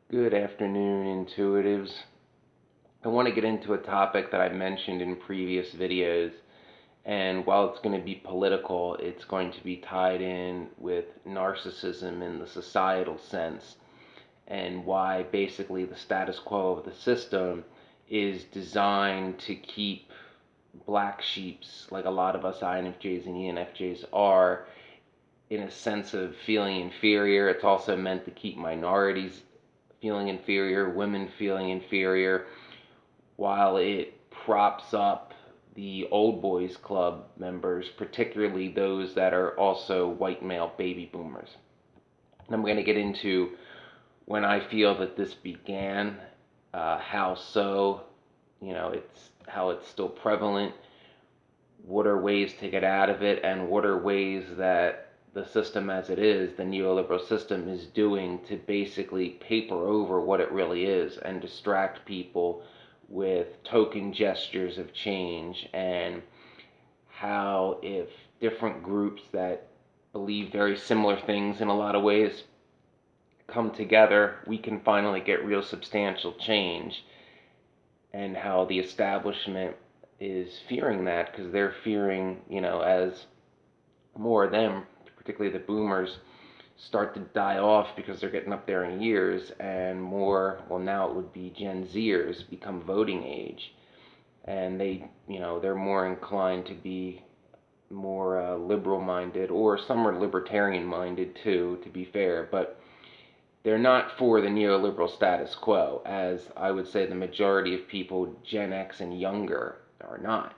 Good afternoon, intuitives. I want to get into a topic that I mentioned in previous videos, and while it's going to be political, it's going to be tied in with narcissism in the societal sense, and why basically the status quo of the system is designed to keep black sheeps, like a lot of us INFJs and ENFJs are, in a sense of feeling inferior. It's also meant to keep minorities feeling inferior, women feeling inferior, while it props up the old boys club members, particularly those that are also white male baby boomers. And I'm going to get into when I feel that this began, how so, it's how it's still prevalent, what are ways to get out of it, and what are ways that the system as it is, the neoliberal system, is doing to basically paper over what it really is and distract people with token gestures of change, and how if different groups that believe very similar things in a lot of ways come together, we can finally get real substantial change, and how the establishment is fearing that because they're fearing, as more of them, particularly the boomers, start to die off because they're getting up there in years, and more, well, now it would be Gen Zers become voting age, and they're more inclined to be more liberal minded, or some are libertarian minded too, to be fair, but they're not for the neoliberal status quo, as I would say the majority of people, Gen X and younger, are not.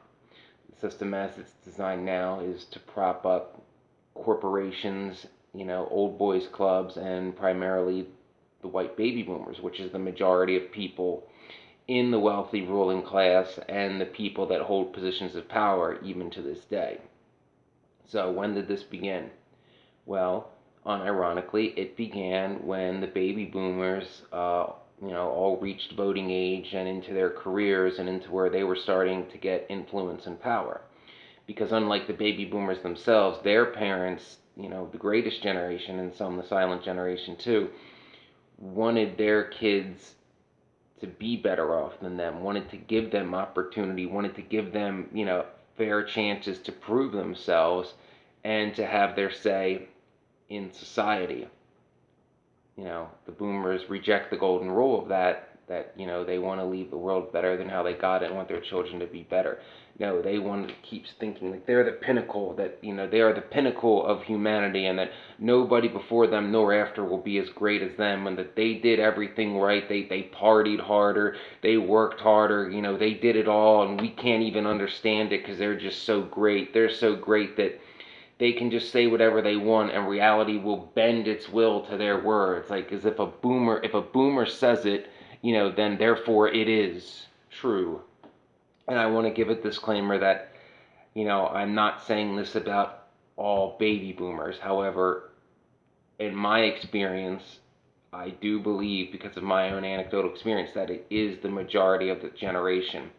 The system as it's designed now is to prop up corporations, old boys clubs, and primarily the white baby boomers, which is the majority of people in the wealthy ruling class and the people that hold positions of power even to this day. So when did this begin? Well, unironically, it began when the baby boomers, all reached voting age and into their careers and into where they were starting to get influence and power. Because unlike the baby boomers themselves, their parents, the greatest generation and some the silent generation too, wanted their kids to be better off than them, wanted to give them opportunity, wanted to give them, fair chances to prove themselves and to have their say in society. The boomers reject the golden rule of that they want to leave the world better than how they got it and want their children to be better. No, they want to keep thinking that they're the pinnacle, that they are the pinnacle of humanity, and that nobody before them nor after will be as great as them, and that they did everything right. They partied harder, they worked harder, they did it all, and we can't even understand it because they're just so great. They're so great that they can just say whatever they want and reality will bend its will to their words, like as if a boomer says it, then therefore it is true. And I want to give a disclaimer that I'm not saying this about all baby boomers. However, in my experience, I do believe, because of my own anecdotal experience, that it is the majority of the generation.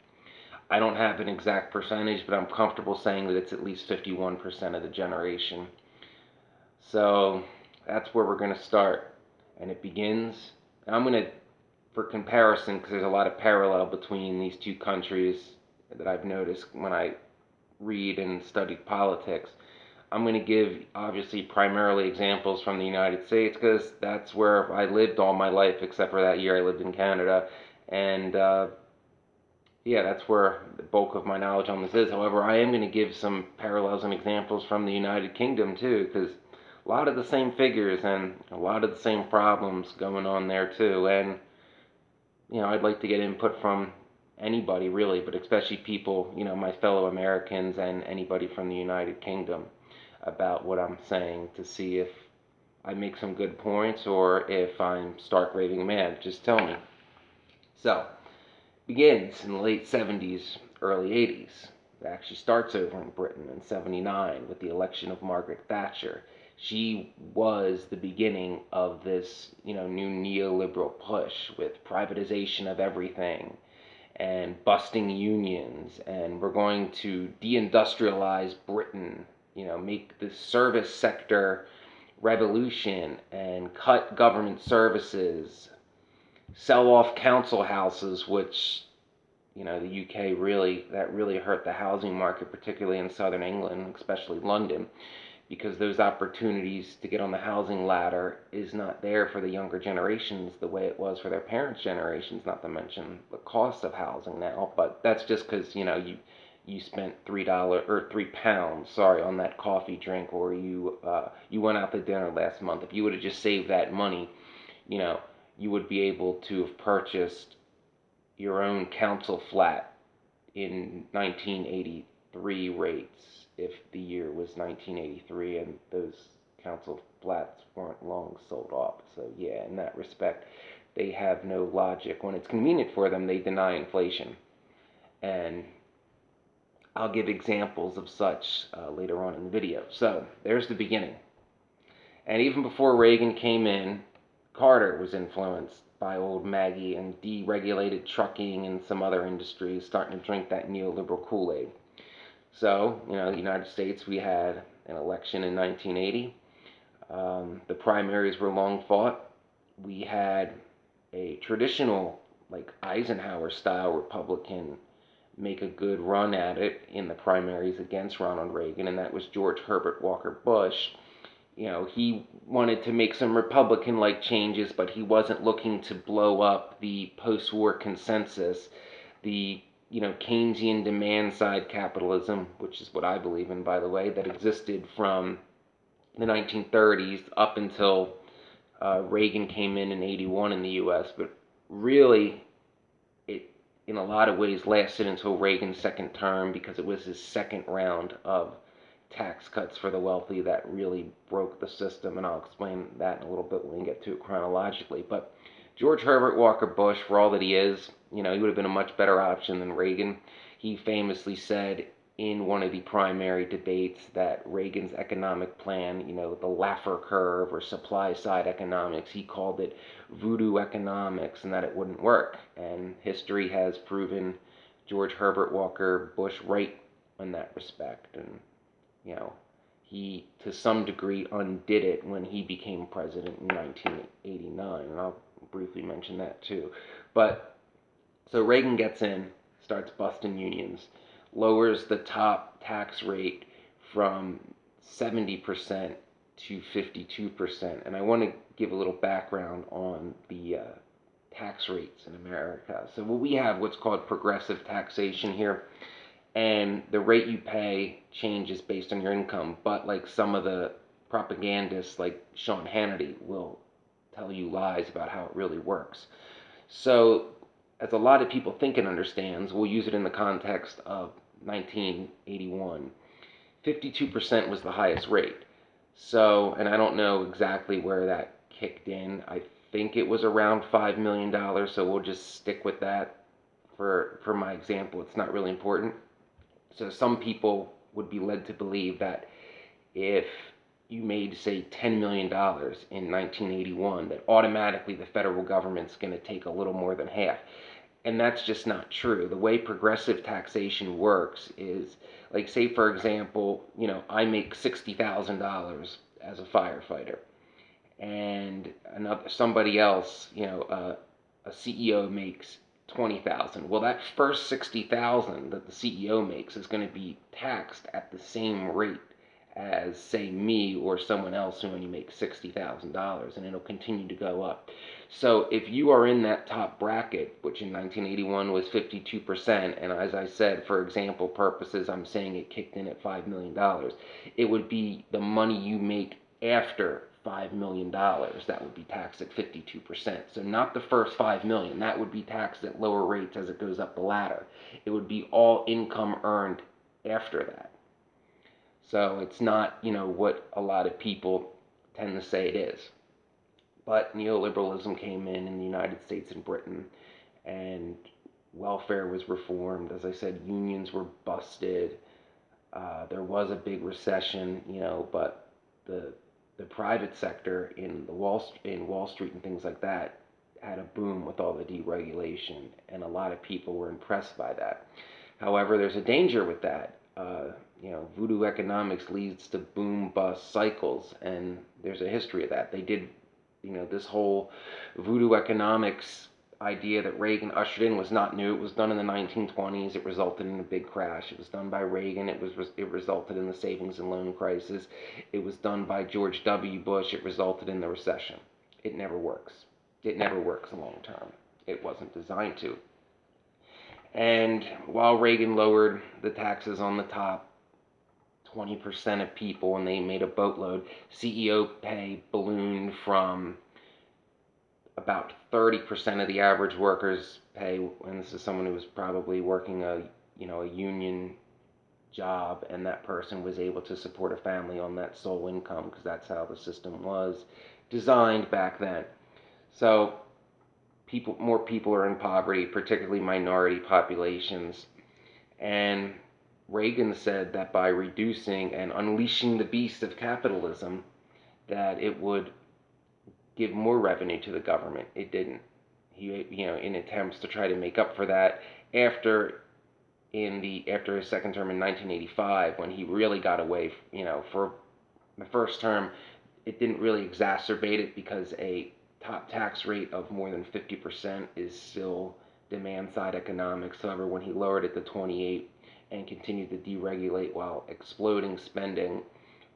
I don't have an exact percentage, but I'm comfortable saying that it's at least 51% of the generation. So that's where we're going to start. And it begins, I'm going to, for comparison, because there's a lot of parallel between these two countries that I've noticed when I read and study politics. I'm going to give, obviously, primarily examples from the United States, because that's where I lived all my life, except for that year I lived in Canada. And yeah, that's where the bulk of my knowledge on this is. However, I am going to give some parallels and examples from the United Kingdom too, because a lot of the same figures and a lot of the same problems going on there too. And I'd like to get input from anybody really, but especially people, my fellow Americans and anybody from the United Kingdom, about what I'm saying, to see if I make some good points or if I'm stark raving mad. Just tell me. So, begins in the late 70s, early 80s. It actually starts over in Britain in 79 with the election of Margaret Thatcher. She was the beginning of this, new neoliberal push with privatization of everything and busting unions, and we're going to deindustrialize Britain, make the service sector revolution and cut government services, sell off council houses, which the UK really hurt the housing market, particularly in southern England, especially London, because those opportunities to get on the housing ladder is not there for the younger generations the way it was for their parents' generations, not to mention the cost of housing now. But that's just because, you spent $3 or £3, sorry, on that coffee drink, or you went out to dinner last month. If you would have just saved that money, you know, you would be able to have purchased your own council flat in 1983 rates, if the year was 1983 and those council flats weren't long sold off. So yeah, in that respect, they have no logic. When it's convenient for them, they deny inflation. And I'll give examples of such later on in the video. So there's the beginning. And even before Reagan came in, Carter was influenced by old Maggie and deregulated trucking and some other industries starting to drink that neoliberal Kool-Aid. So, the United States, we had an election in 1980. The primaries were long fought. We had a traditional, like Eisenhower-style Republican make a good run at it in the primaries against Ronald Reagan, and that was George Herbert Walker Bush. He wanted to make some Republican-like changes, but he wasn't looking to blow up the post-war consensus, the Keynesian demand-side capitalism, which is what I believe in, by the way, that existed from the 1930s up until Reagan came in '81 in the U.S. But really, it in a lot of ways lasted until Reagan's second term because it was his second round of tax cuts for the wealthy that really broke the system, and I'll explain that in a little bit when we get to it chronologically. But George Herbert Walker Bush, for all that he is, he would have been a much better option than Reagan. He famously said in one of the primary debates that Reagan's economic plan, the Laffer curve or supply side economics, he called it voodoo economics and that it wouldn't work. And history has proven George Herbert Walker Bush right in that respect. And he, to some degree, undid it when he became president in 1989, and I'll briefly mention that too. But, so Reagan gets in, starts busting unions, lowers the top tax rate from 70% to 52%, and I want to give a little background on the tax rates in America. So we have what's called progressive taxation here, and the rate you pay changes based on your income. But like some of the propagandists, like Sean Hannity, will tell you lies about how it really works. So, as a lot of people think and understands, we'll use it in the context of 1981. 52% was the highest rate. So, and I don't know exactly where that kicked in. I think it was around $5 million, so we'll just stick with that for my example. It's not really important. So some people would be led to believe that if you made, say, $10 million in 1981, that automatically the federal government's going to take a little more than half. And that's just not true. The way progressive taxation works is, like, say, for example, I make $60,000 as a firefighter, and somebody else, a CEO makes 20,000. Well, that first 60,000 that the CEO makes is going to be taxed at the same rate as, say, me or someone else who only makes $60,000, and it'll continue to go up. So if you are in that top bracket, which in 1981 was 52%, and as I said, for example purposes, I'm saying it kicked in at $5 million, it would be the money you make after $5 million that would be taxed at 52%. So not the first $5 million, that would be taxed at lower rates as it goes up the ladder. It would be all income earned after that. So it's not, what a lot of people tend to say it is. But neoliberalism came in the United States and Britain, and welfare was reformed. As I said, unions were busted. There was a big recession, but the private sector in Wall Street and things like that had a boom with all the deregulation, and a lot of people were impressed by that. However, there's a danger with that. Voodoo economics leads to boom bust cycles, and there's a history of that. They did, this whole voodoo economics idea that Reagan ushered in was not new. It was done in the 1920s. It resulted in a big crash. It was done by Reagan. It resulted in the savings and loan crisis. It was done by George W. Bush. It resulted in the recession. It never works. It never works long term. It wasn't designed to. And while Reagan lowered the taxes on the top 20% of people, and they made a boatload, CEO pay ballooned from about 30% of the average worker's pay, and this is someone who was probably working a union job, and that person was able to support a family on that sole income because that's how the system was designed back then. So more people are in poverty, particularly minority populations, and Reagan said that by reducing and unleashing the beast of capitalism, that it would give more revenue to the government. It didn't. He, in attempts to try to make up for that, after his second term in 1985, when he really got away, for the first term, it didn't really exacerbate it because a top tax rate of more than 50% is still demand side economics. However, when he lowered it to 28 and continued to deregulate while exploding spending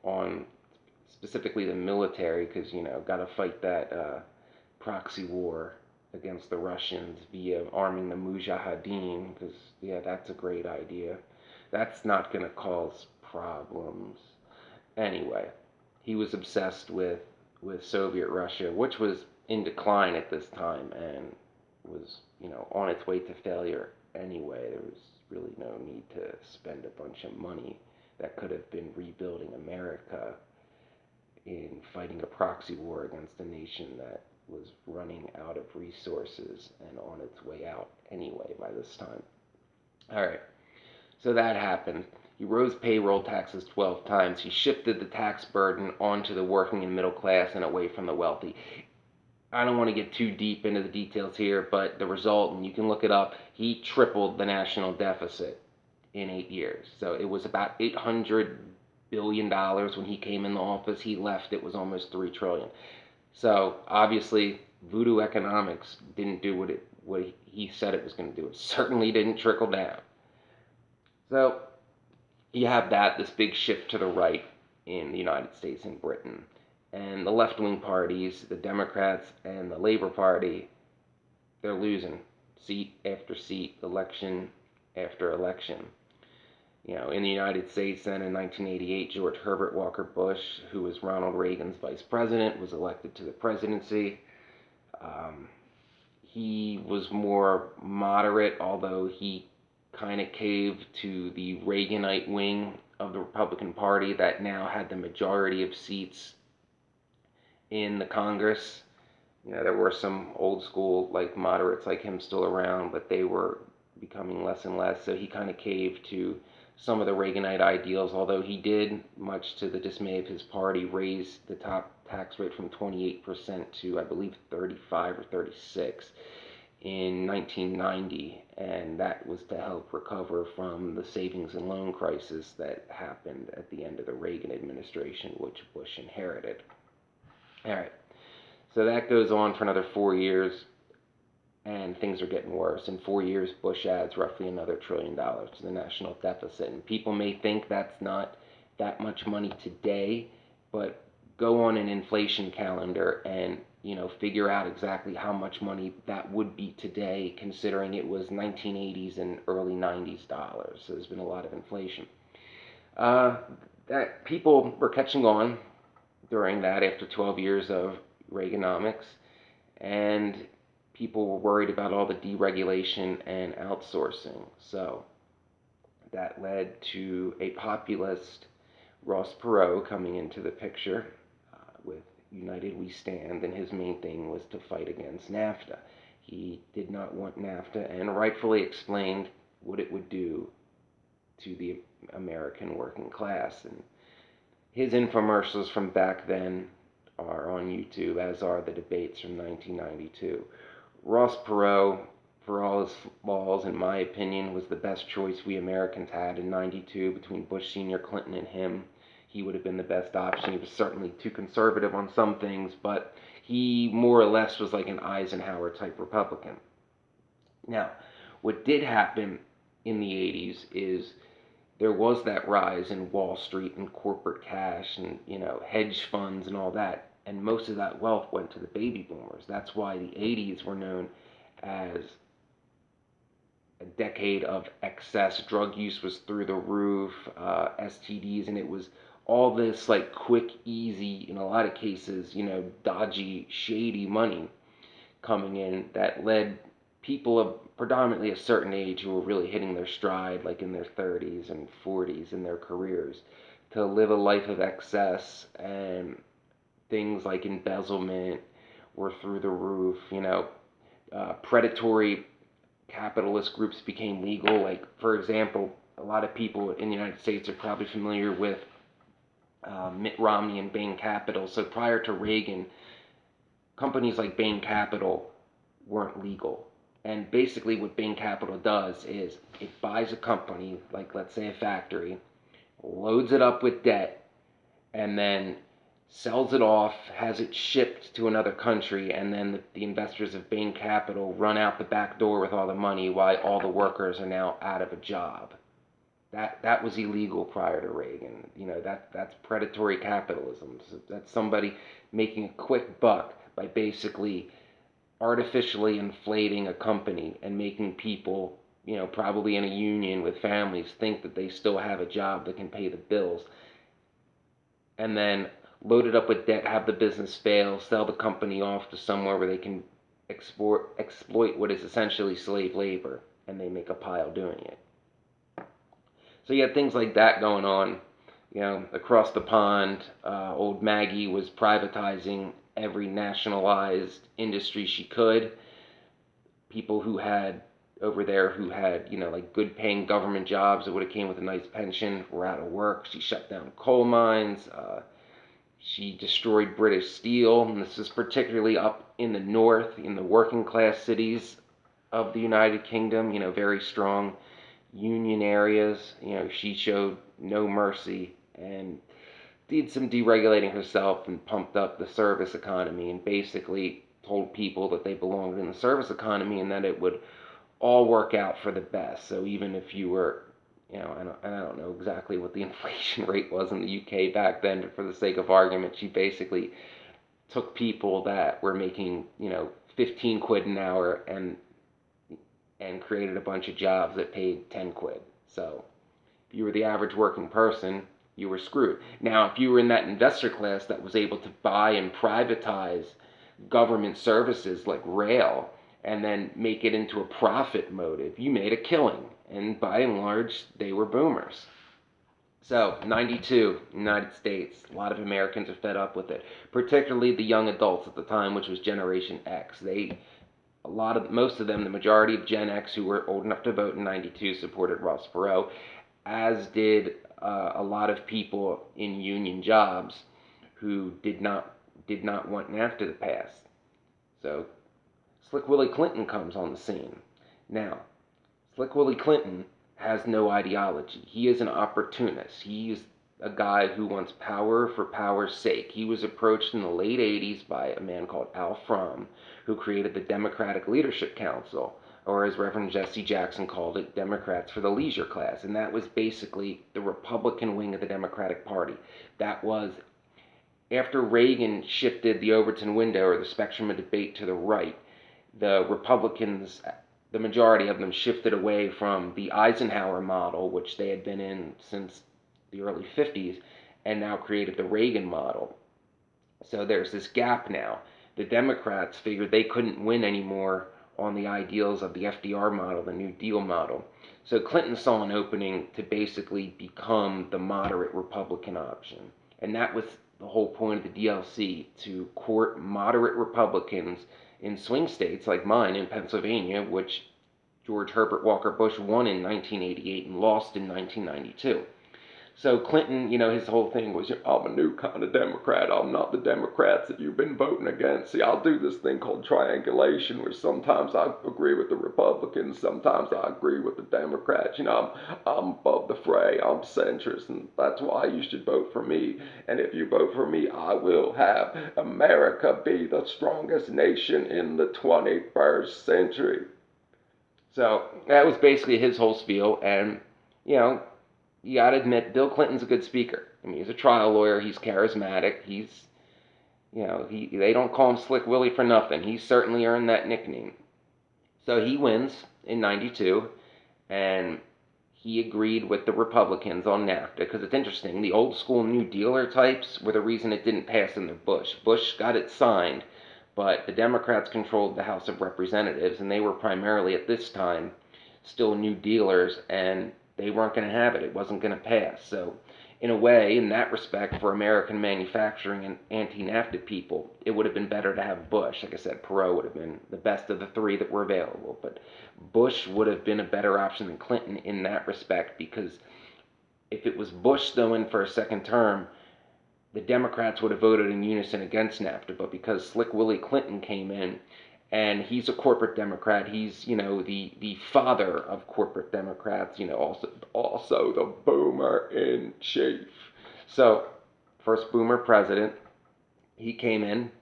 on specifically the military, because got to fight that proxy war against the Russians via arming the Mujahideen, because that's a great idea. That's not going to cause problems. Anyway, he was obsessed with Soviet Russia, which was in decline at this time and was on its way to failure anyway. There was really no need to spend a bunch of money that could have been rebuilding America in fighting a proxy war against a nation that was running out of resources and on its way out anyway by this time. All right, so that happened. He rose payroll taxes 12 times. He shifted the tax burden onto the working and middle class and away from the wealthy. I don't want to get too deep into the details here, but the result, and you can look it up, he tripled the national deficit in 8 years. So it was about $800 billion when he came in the office. He left, it was almost $3 trillion. So obviously, voodoo economics didn't do what he said it was going to do. It certainly didn't trickle down. So you have this big shift to the right in the United States and Britain. And the left-wing parties, the Democrats and the Labor Party, they're losing seat after seat, election after election. In the United States then in 1988, George Herbert Walker Bush, who was Ronald Reagan's vice president, was elected to the presidency. He was more moderate, although he kind of caved to the Reaganite wing of the Republican Party that now had the majority of seats in the Congress. There were some old school moderates like him still around, but they were becoming less and less. So he kind of caved to some of the Reaganite ideals, although he did, much to the dismay of his party, raise the top tax rate from 28% to, I believe, 35 or 36 in 1990, and that was to help recover from the savings and loan crisis that happened at the end of the Reagan administration, which Bush inherited. All right, so that goes on for another 4 years, and things are getting worse. In 4 years, Bush adds roughly another $1 trillion to the national deficit. And people may think that's not that much money today, but go on an inflation calendar and figure out exactly how much money that would be today, considering it was 1980s and early 90s dollars. So there's been a lot of inflation. That people were catching on during that after 12 years of Reaganomics, and people were worried about all the deregulation and outsourcing. So that led to a populist, Ross Perot, coming into the picture with United We Stand, and his main thing was to fight against NAFTA. He did not want NAFTA, and rightfully explained what it would do to the American working class. And his infomercials from back then are on YouTube, as are the debates from 1992. Ross Perot, for all his flaws, in my opinion, was the best choice we Americans had in 92 between Bush Sr., Clinton, and him. He would have been the best option. He was certainly too conservative on some things, but he more or less was like an Eisenhower-type Republican. Now, what did happen in the 80s is there was that rise in Wall Street and corporate cash and, hedge funds and all that. And most of that wealth went to the baby boomers. That's why the 80s were known as a decade of excess. Drug use was through the roof, STDs, and it was all this like quick, easy, in a lot of cases, dodgy, shady money coming in that led people of predominantly a certain age who were really hitting their stride, like in their 30s and 40s in their careers, to live a life of excess, and things like embezzlement were through the roof. Predatory capitalist groups became legal. Like, for example, a lot of people in the United States are probably familiar with Mitt Romney and Bain Capital. So prior to Reagan, companies like Bain Capital weren't legal. And basically, what Bain Capital does is it buys a company, like let's say a factory, loads it up with debt, and then sells it off, has it shipped to another country, and then the investors of Bain Capital run out the back door with all the money while all the workers are now out of a job. That was illegal prior to Reagan. That's predatory capitalism. So that's somebody making a quick buck by basically artificially inflating a company and making people, probably in a union with families, think that they still have a job that can pay the bills, and then load it up with debt, have the business fail, sell the company off to somewhere where they can exploit what is essentially slave labor, and they make a pile doing it. So you had things like that going on. Across the pond, old Maggie was privatizing every nationalized industry she could. People who had over there who had, like good paying government jobs that would have came with a nice pension were out of work. She shut down coal mines. She destroyed British steel, and this is particularly up in the north, in the working class cities of the United Kingdom, very strong union areas. She showed no mercy and did some deregulating herself and pumped up the service economy and basically told people that they belonged in the service economy and that it would all work out for the best. So even if you were, I don't know exactly what the inflation rate was in the UK back then, but for the sake of argument, she basically took people that were making, 15 quid an hour and created a bunch of jobs that paid 10 quid. So if you were the average working person, you were screwed. Now, if you were in that investor class that was able to buy and privatize government services like rail and then make it into a profit motive, you made a killing. And by and large, they were boomers. So, 92, United States, a lot of Americans are fed up with it, particularly the young adults at the time, which was Generation X. Most of them, the majority of Gen X who were old enough to vote in 92 supported Ross Perot, as did a lot of people in union jobs who did not want NAFTA to pass. So Slick Willie Clinton comes on the scene. Now, Slick Willie Clinton has no ideology. He is an opportunist. He is a guy who wants power for power's sake. He was approached in the late 80s by a man called Al Fromm, who created the Democratic Leadership Council, or as Reverend Jesse Jackson called it, Democrats for the Leisure Class. And that was basically the Republican wing of the Democratic Party. That was after Reagan shifted the Overton window or the spectrum of debate to the right. The Republicans, the majority of them, shifted away from the Eisenhower model, which they had been in since the early 50s, and now created the Reagan model. So there's this gap now. The Democrats figured they couldn't win anymore on the ideals of the FDR model, the New Deal model. So Clinton saw an opening to basically become the moderate Republican option. And that was the whole point of the DLC, to court moderate Republicans in swing states like mine in Pennsylvania, which George Herbert Walker Bush won in 1988 and lost in 1992. So Clinton, his whole thing was, I'm a new kind of Democrat. I'm not the Democrats that you've been voting against. See, I'll do this thing called triangulation, where sometimes I agree with the Republicans, sometimes I agree with the Democrats. I'm above the fray. I'm centrist, and that's why you should vote for me. And if you vote for me, I will have America be the strongest nation in the 21st century. So that was basically his whole spiel. And, you know, you got to admit, Bill Clinton's a good speaker. I mean, he's a trial lawyer. He's charismatic. They don't call him Slick Willie for nothing. He certainly earned that nickname. So he wins in 92, and he agreed with the Republicans on NAFTA, because it's interesting. The old school New Dealer types were the reason it didn't pass under Bush. Bush got it signed, but the Democrats controlled the House of Representatives, and they were primarily at this time still New Dealers, and they weren't going to have it. It wasn't going to pass. So, in a way, in that respect, for American manufacturing and anti-NAFTA people, it would have been better to have Bush. Like I said, Perot would have been the best of the three that were available, but Bush would have been a better option than Clinton in that respect, because if it was Bush still in for a second term, the Democrats would have voted in unison against NAFTA. But because Slick Willie Clinton came in, and he's a corporate Democrat, he's, the father of corporate Democrats, also the boomer in chief. So, first boomer president, he came in,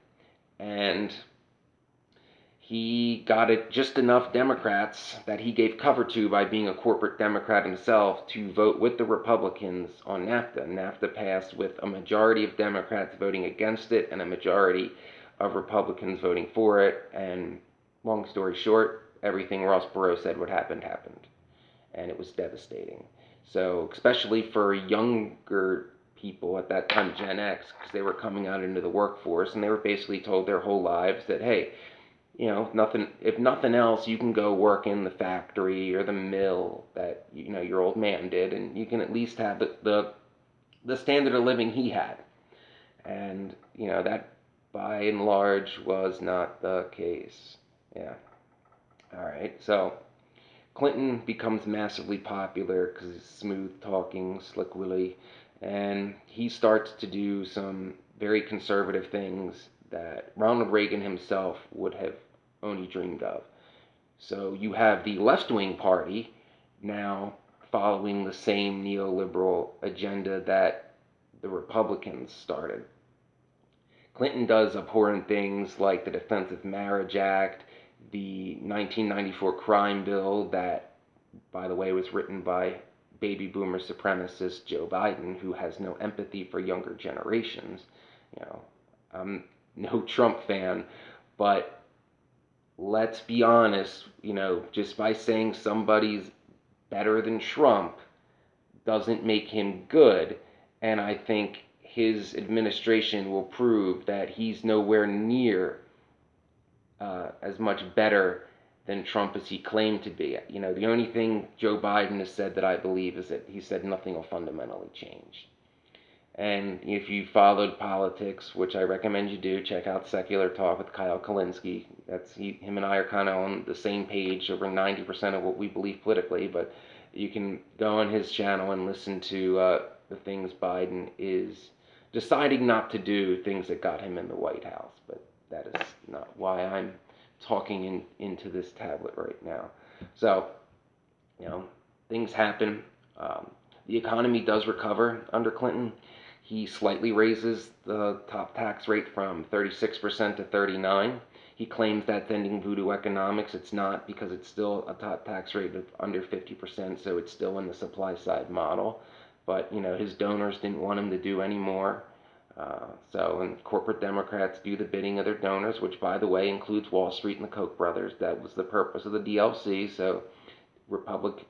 and he got it just enough Democrats that he gave cover to by being a corporate Democrat himself to vote with the Republicans on NAFTA. NAFTA passed with a majority of Democrats voting against it and a majority of Republicans voting for it. And long story short, everything Ross Perot said would happen happened. And it was devastating. So, especially for younger people at that time, Gen X, because they were coming out into the workforce and they were basically told their whole lives that, hey, nothing. If nothing else, you can go work in the factory or the mill that your old man did, and you can at least have the standard of living he had. And that by and large was not the case. Yeah. All right. So Clinton becomes massively popular because he's smooth talking, Slick Willie, and he starts to do some very conservative things that Ronald Reagan himself would have only dreamed of. So you have the left-wing party now following the same neoliberal agenda that the Republicans started. Clinton does abhorrent things like the Defense of Marriage Act, the 1994 crime bill that, by the way, was written by baby boomer supremacist Joe Biden, who has no empathy for younger generations. I'm no Trump fan, but let's be honest, just by saying somebody's better than Trump doesn't make him good. And I think his administration will prove that he's nowhere near as much better than Trump as he claimed to be. The only thing Joe Biden has said that I believe is that he said nothing will fundamentally change. And if you followed politics, which I recommend you do, check out Secular Talk with Kyle Kalinske. Him and I are kind of on the same page over 90% of what we believe politically, but you can go on his channel and listen to the things Biden is deciding not to do, things that got him in the White House. But that is not why I'm talking into this tablet right now. So, things happen. The economy does recover under Clinton. He slightly raises the top tax rate from 36% to 39%. He claims that's ending voodoo economics. It's not, because it's still a top tax rate of under 50%, so it's still in the supply side model. But, his donors didn't want him to do any more. And corporate Democrats do the bidding of their donors, which, by the way, includes Wall Street and the Koch brothers. That was the purpose of the DLC. So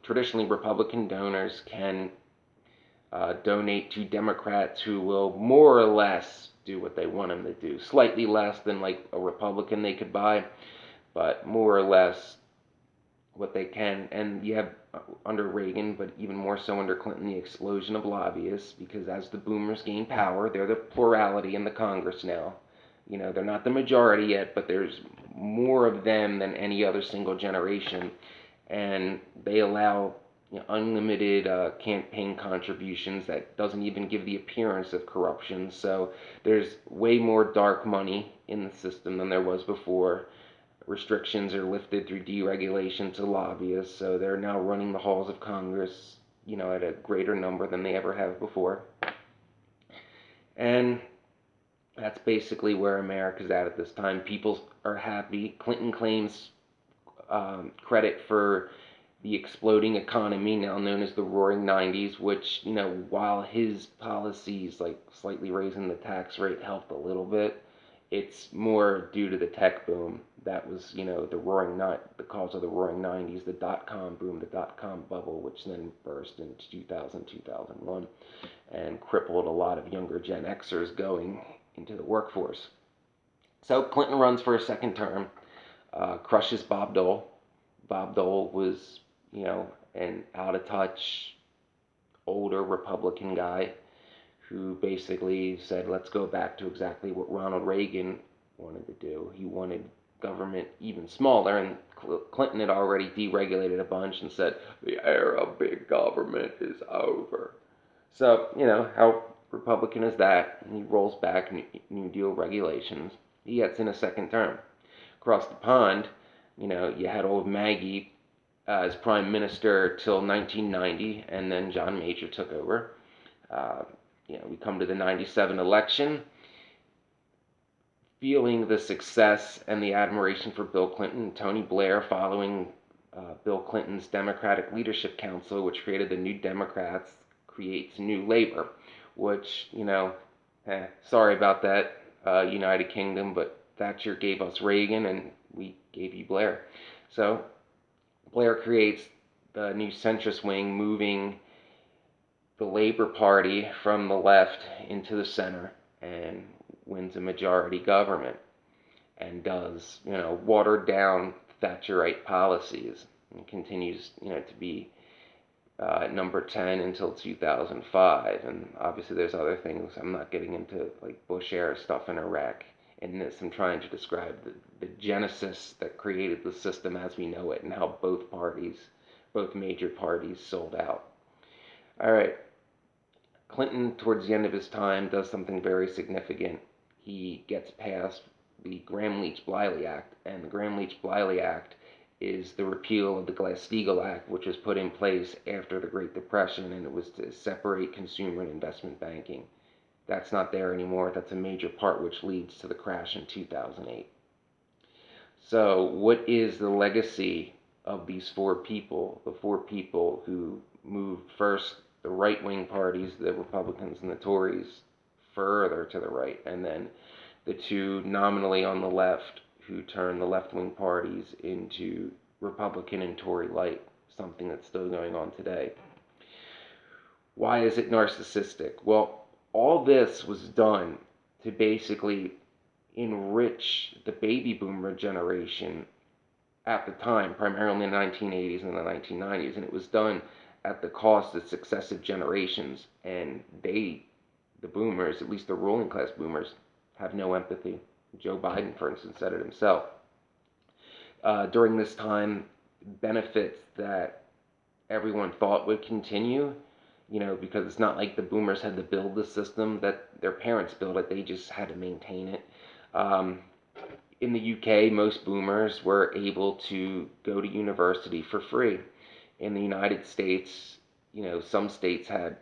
traditionally Republican donors can donate to Democrats who will more or less do what they want them to do. Slightly less than like a Republican they could buy, but more or less what they can. And you have under Reagan, but even more so under Clinton, the explosion of lobbyists, because as the boomers gain power, they're the plurality in the Congress now. They're not the majority yet, but there's more of them than any other single generation. And they allow unlimited campaign contributions that doesn't even give the appearance of corruption. So there's way more dark money in the system than there was before. Restrictions are lifted through deregulation to lobbyists, so they're now running the halls of Congress, at a greater number than they ever have before. And that's basically where America's at this time. People are happy. Clinton claims credit for the exploding economy, now known as the Roaring '90s, which, while his policies, like slightly raising the tax rate, helped a little bit, it's more due to the tech boom. That was, the cause of the Roaring '90s, the dot-com boom, the dot-com bubble, which then burst in 2000, 2001, and crippled a lot of younger Gen Xers going into the workforce. So Clinton runs for a second term, crushes Bob Dole. Bob Dole was, an out of touch, older Republican guy who basically said, let's go back to exactly what Ronald Reagan wanted to do. He wanted government even smaller, and Clinton had already deregulated a bunch and said, the era of big government is over. So, how Republican is that? And he rolls back New Deal regulations. He gets in a second term. Across the pond, you had old Maggie as prime minister till 1990, and then John Major took over. We come to the 97 election, feeling the success and the admiration for Bill Clinton. Tony Blair, following Bill Clinton's Democratic Leadership Council, which created the New Democrats, creates New Labor, which, sorry about that, United Kingdom, but Thatcher gave us Reagan and we gave you Blair. So Blair creates the new centrist wing, moving the Labor Party from the left into the center, and wins a majority government, and does, watered down Thatcherite policies, and continues, to be number 10 until 2005. And obviously there's other things. I'm not getting into like Bush era stuff in Iraq. In this, I'm trying to describe the genesis that created the system as we know it, and how both major parties sold out. All right. Clinton, towards the end of his time, does something very significant. He gets past the Gramm-Leach-Bliley Act, and the Gramm-Leach-Bliley Act is the repeal of the Glass-Steagall Act, which was put in place after the Great Depression, and it was to separate consumer and investment banking. That's not there anymore. That's a major part which leads to the crash in 2008. So what is the legacy of these four people, the four people who moved first the right-wing parties, the Republicans and the Tories, further to the right, and then the two nominally on the left who turned the left-wing parties into Republican and Tory light, something that's still going on today. Why is it narcissistic? Well, all this was done to basically enrich the baby boomer generation at the time, primarily in the 1980s and the 1990s, and it was done at the cost of successive generations, and the boomers, at least the ruling class boomers, have no empathy. Joe Biden, for instance, said it himself. During this time, benefits that everyone thought would continue, because it's not like the boomers had to build the system, that their parents built it, they just had to maintain it. In the UK, most boomers were able to go to university for free. In the United States, some states had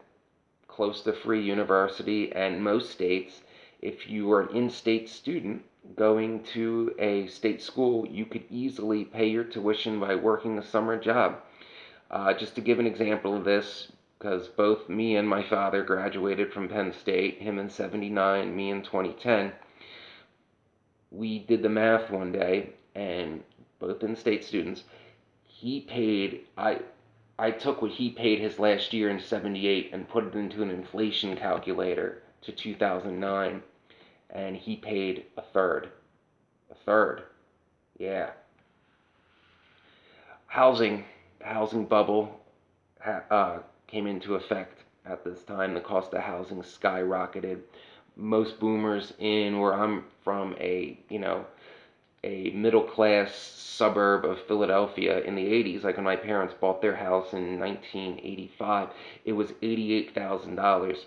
close to free university, and most states, if you were an in-state student going to a state school, you could easily pay your tuition by working a summer job. Just to give an example of this, because both me and my father graduated from Penn State, him in '79, me in 2010, we did the math one day, and both in-state students, I took what he paid his last year in '78 and put it into an inflation calculator to 2009, and he paid a third. A third. Yeah. The housing bubble came into effect at this time. The cost of housing skyrocketed. Most boomers in where I'm from, a middle class suburb of Philadelphia in the 80s, like when my parents bought their house in 1985, it was $88,000.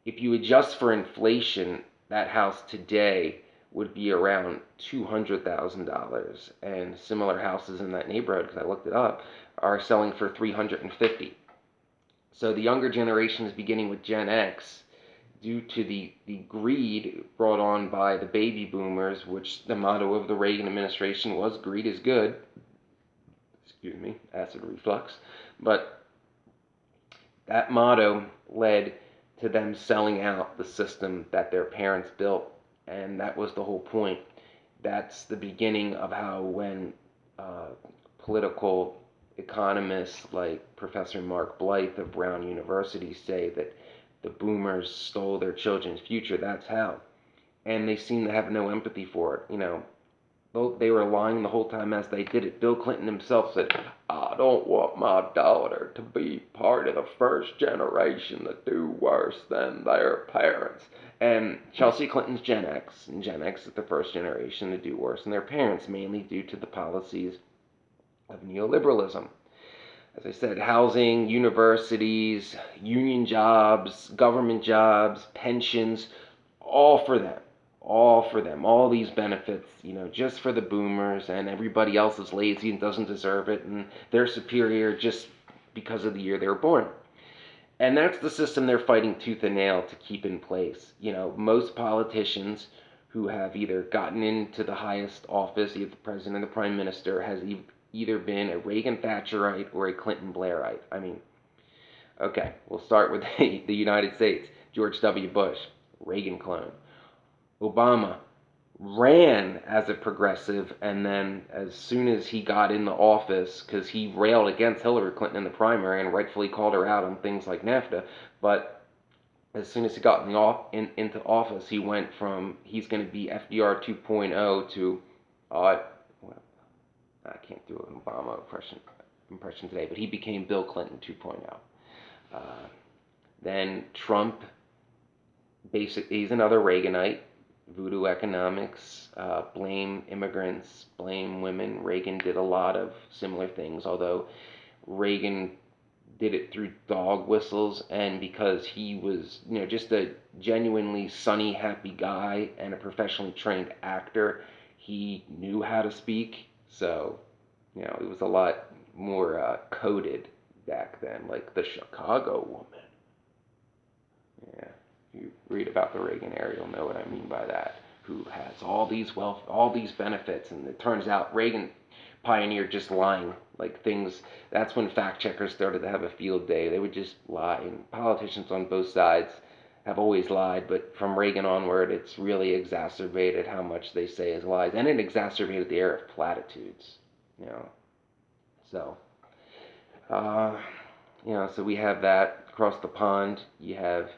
If you adjust for inflation, that house today would be around $200,000, and similar houses in that neighborhood, because I looked it up, are selling for $350,000. So the younger generation is beginning with Gen X, due to the greed brought on by the baby boomers, which the motto of the Reagan administration was, greed is good. excuse me, acid reflux. But that motto led to them selling out the system that their parents built, and that was the whole point. That's the beginning of how, when uh, political economists like Professor Mark Blyth of Brown University say that the boomers stole their children's future, that's how. And they seem to have no empathy for it. They were lying the whole time as they did it. Bill Clinton himself said, I don't want my daughter to be part of the first generation that do worse than their parents. And Chelsea Clinton's Gen X, and Gen X is the first generation to do worse than their parents, mainly due to the policies of neoliberalism. As I said, housing, universities, union jobs, government jobs, pensions, all for them. All for them. All these benefits, just for the boomers, and everybody else is lazy and doesn't deserve it, and they're superior just because of the year they were born. And that's the system they're fighting tooth and nail to keep in place. Most politicians who have either gotten into the highest office, either the president or the prime minister, has either been a Reagan Thatcherite or a Clinton Blairite. I mean, okay, we'll start with the United States. George W. Bush, Reagan clone. Obama ran as a progressive, and then as soon as he got in the office, because he railed against Hillary Clinton in the primary and rightfully called her out on things like NAFTA, but as soon as he got into office, he went from he's going to be FDR 2.0 to well, I can't do an Obama impression today, but he became Bill Clinton 2.0. Uh, then Trump, he's another Reaganite. Voodoo economics, blame immigrants, blame women. Reagan did a lot of similar things, although Reagan did it through dog whistles, and because he was, just a genuinely sunny, happy guy and a professionally trained actor, he knew how to speak. So, it was a lot more coded back then, like the Chicago woman. Yeah. You read about the Reagan era, you'll know what I mean by that. Who has all these wealth, all these benefits, and it turns out Reagan pioneered just lying, like things. That's when fact checkers started to have a field day. They would just lie, and politicians on both sides have always lied, but from Reagan onward, it's really exacerbated how much they say is lies, and it exacerbated the era of platitudes. You know, so uh, so we have that across the pond. You have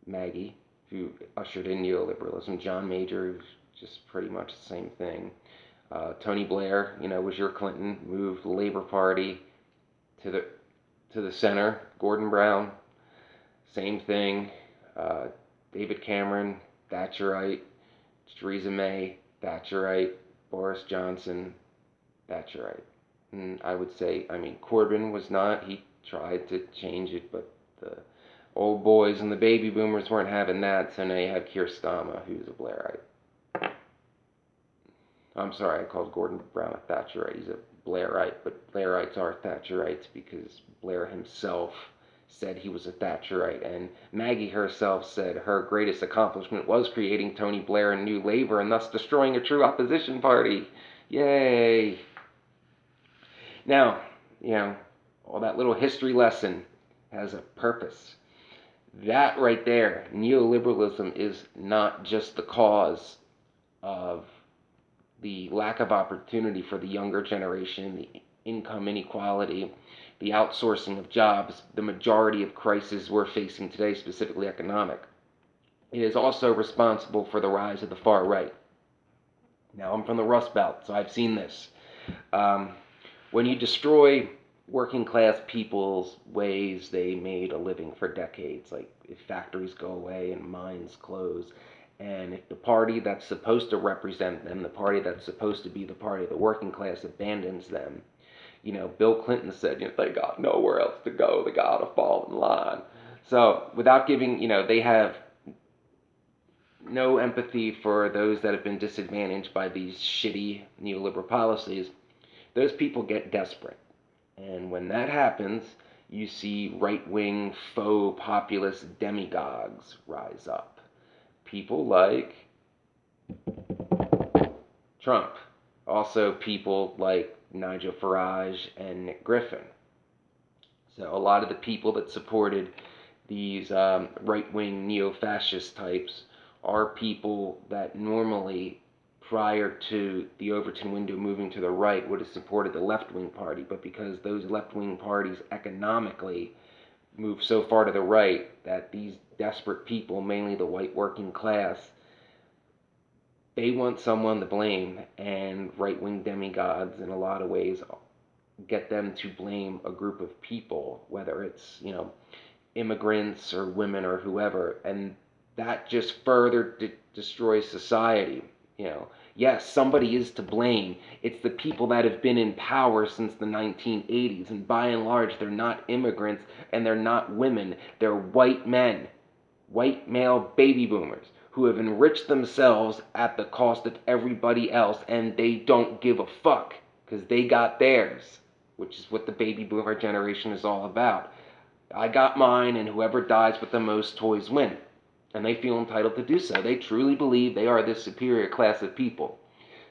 Maggie, who ushered in neoliberalism. John Major, who's just pretty much the same thing. Tony Blair, was your Clinton, moved the Labor Party to the center. Gordon Brown, same thing. David Cameron, Thatcherite. Theresa May, Thatcherite. Boris Johnson, Thatcherite. And I would say, Corbyn was not. He tried to change it, but the old boys and the baby boomers weren't having that, so now you have Keir Starmer, who's a Blairite. I'm sorry, I called Gordon Brown a Thatcherite. He's a Blairite, but Blairites are Thatcherites because Blair himself said he was a Thatcherite, and Maggie herself said her greatest accomplishment was creating Tony Blair and New Labour and thus destroying a true opposition party. Yay! Now, all that little history lesson has a purpose. That right there, neoliberalism, is not just the cause of the lack of opportunity for the younger generation, the income inequality, the outsourcing of jobs, the majority of crises we're facing today, specifically economic. It is also responsible for the rise of the far right. Now, I'm from the Rust Belt, so I've seen this. When you destroy working class people's ways they made a living for decades, like if factories go away and mines close, and if the party that's supposed to represent them, the party that's supposed to be the party of the working class, abandons them, Bill Clinton said, they got nowhere else to go, they gotta fall in line. So without giving, they have no empathy for those that have been disadvantaged by these shitty neoliberal policies. Those people get desperate. And when that happens, you see right-wing, faux populist demagogues rise up. People like Trump. Also people like Nigel Farage and Nick Griffin. So a lot of the people that supported these right-wing neo-fascist types are people that normally, prior to the Overton window moving to the right, would have supported the left-wing party. But because those left-wing parties economically move so far to the right that these desperate people, mainly the white working class, they want someone to blame, and right-wing demigods in a lot of ways get them to blame a group of people, whether it's, immigrants or women or whoever, and that just further destroys society. Yes, somebody is to blame. It's the people that have been in power since the 1980s, and by and large, they're not immigrants and they're not women. They're white men, white male baby boomers who have enriched themselves at the cost of everybody else, and they don't give a fuck because they got theirs, which is what the baby boomer generation is all about. I got mine, and whoever dies with the most toys win. And they feel entitled to do so. They truly believe they are this superior class of people.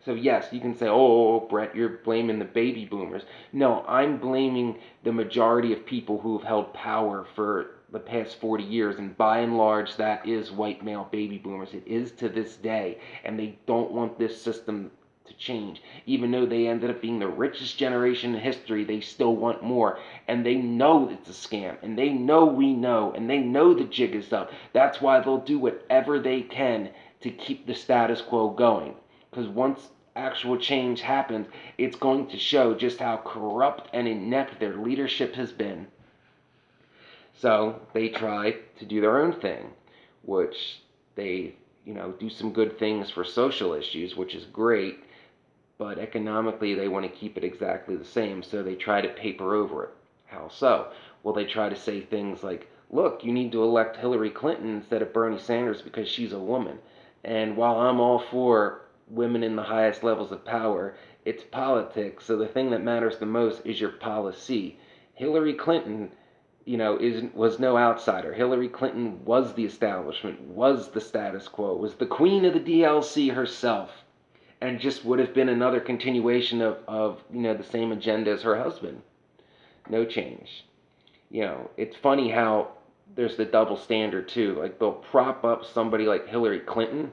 So yes, you can say, oh, Brett, you're blaming the baby boomers. No, I'm blaming the majority of people who have held power for the past 40 years, and by and large, that is white male baby boomers. It is to this day, and they don't want this system to change. Even though they ended up being the richest generation in history, they still want more, and they know it's a scam, and they know we know, and they know the jig is up. That's why they'll do whatever they can to keep the status quo going. Because once actual change happens, it's going to show just how corrupt and inept their leadership has been. So they try to do their own thing, which they, do some good things for social issues, which is great, but economically they want to keep it exactly the same, so they try to paper over it. How so? Well, they try to say things like, look, you need to elect Hillary Clinton instead of Bernie Sanders because she's a woman. And while I'm all for women in the highest levels of power, it's politics, so the thing that matters the most is your policy. Hillary Clinton, was no outsider. Hillary Clinton was the establishment, was the status quo, was the queen of the DLC herself, and just would have been another continuation of the same agenda as her husband. No change. It's funny how there's the double standard too. Like they'll prop up somebody like Hillary Clinton,